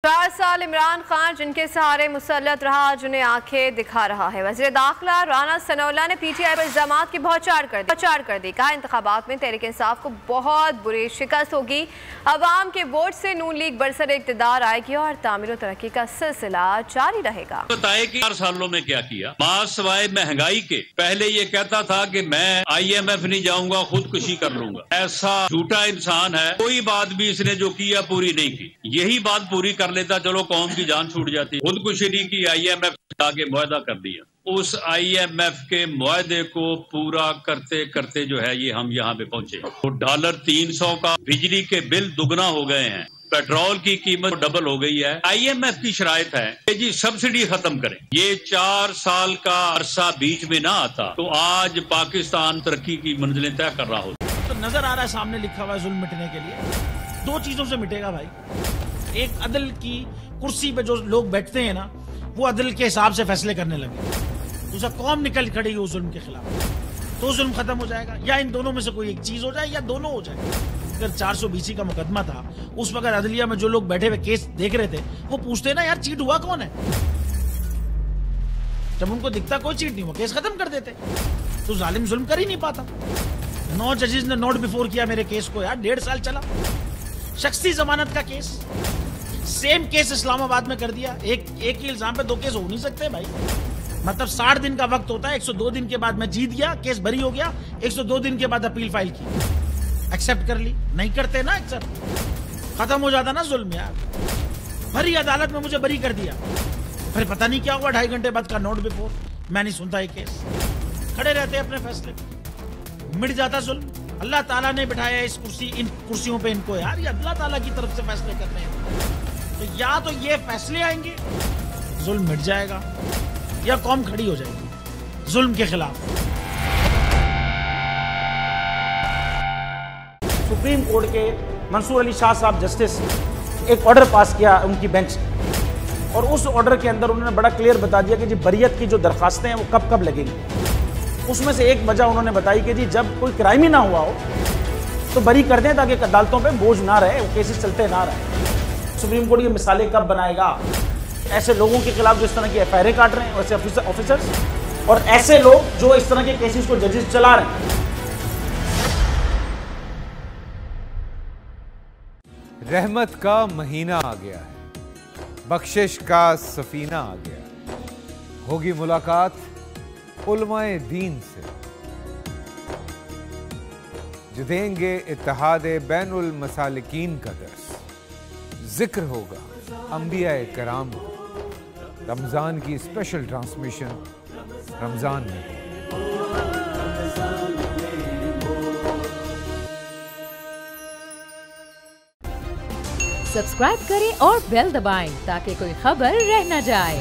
4 साल इमरान खान जिनके सहारे मुसल्लत रहा, जिन्हें आंखें दिखा रहा है। वज़ीर दाखिला राना सनाउल्लाह ने पीटीआई पर इल्ज़ामात की बौछार कर दी। कहा, इंतखाबात में तहरीक इंसाफ को बहुत बुरी शिकस्त होगी। अवाम के वोट से नून लीग बरसर इक़्तिदार आएगी और तामीर और तरक्की का सिलसिला जारी रहेगा। बताए कि 4 सालों में क्या किया। मास सवाए महंगाई के पहले ये कहता था कि मैं IMF नहीं जाऊंगा, खुदकुशी कर लूंगा। ऐसा झूठा इंसान है। कोई बात भी इसने जो किया पूरी नहीं की। यही बात पूरी कर लेता, चलो कौम की जान छूट जाती। खुदकुशी नहीं की, IMF आगे मुआहदा कर दिया। उस IMF के मुआहदे को पूरा करते करते जो है ये हम यहाँ पे पहुंचे। तो $300 का बिजली के बिल दुगना हो गए हैं। पेट्रोल की कीमत डबल हो गई है। IMF की शराइत है कि जी सब्सिडी खत्म करें। ये 4 साल का अरसा बीच में ना आता तो आज पाकिस्तान तरक्की की मंजिलें तय कर रहा होता। तो नजर आ रहा है सामने लिखा हुआ है जुल्म मिटने के लिए 2 चीजों से मिटेगा भाई। एक, अदल की कुर्सी पे जो लोग बैठते हैं ना, वो अदल के हिसाब से फैसले करने लगे। दूसरा, कौम निकल खड़ी उस जुल्म के खिलाफ, तो जुल्म खत्म हो जाएगा। या इन दोनों में से कोई एक चीज हो जाए या दोनों हो जाए। अगर 420 का मुकदमा था, उस वक्त अदलिया में जो लोग बैठे हुए केस देख रहे थे, वो पूछते ना यार चीट हुआ कौन है। जब उनको दिखता कोई चीट नहीं हुआ, केस खत्म कर देते। तो जालिम जुल्म कर ही नहीं पाता। 9 जजेस ने नोट बिफोर किया मेरे केस को यार, 1.5 साल चला। शख्सी जमानत का केस, सेम केस इस्लामाबाद में कर दिया। एक ही इल्जाम पे 2 केस हो नहीं सकते भाई। मतलब 60 दिन का वक्त होता है। 102 दिन के बाद मैं जीत गया, केस बरी हो गया। 102 दिन के बाद अपील फाइल की, एक्सेप्ट कर ली। नहीं करते ना एक्सेप्ट, खत्म हो जाता ना जुल्म यार। भरी अदालत में मुझे बरी कर दिया, फिर पता नहीं क्या हुआ 2.5 घंटे बाद का नोट बिफोर। मैं नहीं सुनता ये केस, खड़े रहते अपने फैसले पे, मिट जाता जुल्म। अल्लाह ताला ने बिठाया इन कुर्सियों पे इनको यार, ये अल्लाह ताला की तरफ से फैसले करने हैं। तो या तो ये फैसले आएंगे, जुल्म मिट जाएगा, या कौम खड़ी हो जाएगी जुल्म के खिलाफ। सुप्रीम कोर्ट के मंसूर अली शाह साहब जस्टिस एक ऑर्डर पास किया उनकी बेंच ने, और उस ऑर्डर के अंदर उन्होंने बड़ा क्लियर बता दिया कि जी बरियत की जो दरखास्तें हैं वो कब कब लगेंगी। उसमें से एक वजह उन्होंने बताई कि जी जब कोई क्राइम ही ना हुआ हो तो बरी कर दें, ताकि अदालतों पे बोझ ना रहे, वो केसेस चलते ना रहे। सुप्रीम कोर्ट ये मिसालें कब बनाएगा ऐसे लोगों के खिलाफ जो इस तरह की FIR काट रहे हैं, वैसे ऑफिसर्स, और ऐसे लोग जो इस तरह के केसेस को जजेस चला रहे हैं। रहमत का महीना आ गया है, बख्शिश का सफीना आ गया है। होगी मुलाकात उलमाए दीन से, जो देंगे इत्तेहादे बैनुल मसालिकीन का दर्स। जिक्र होगा अंबियाए कराम, रमजान की स्पेशल ट्रांसमिशन रमजान में। सब्सक्राइब करें और बेल दबाएं ताकि कोई खबर रह न जाए।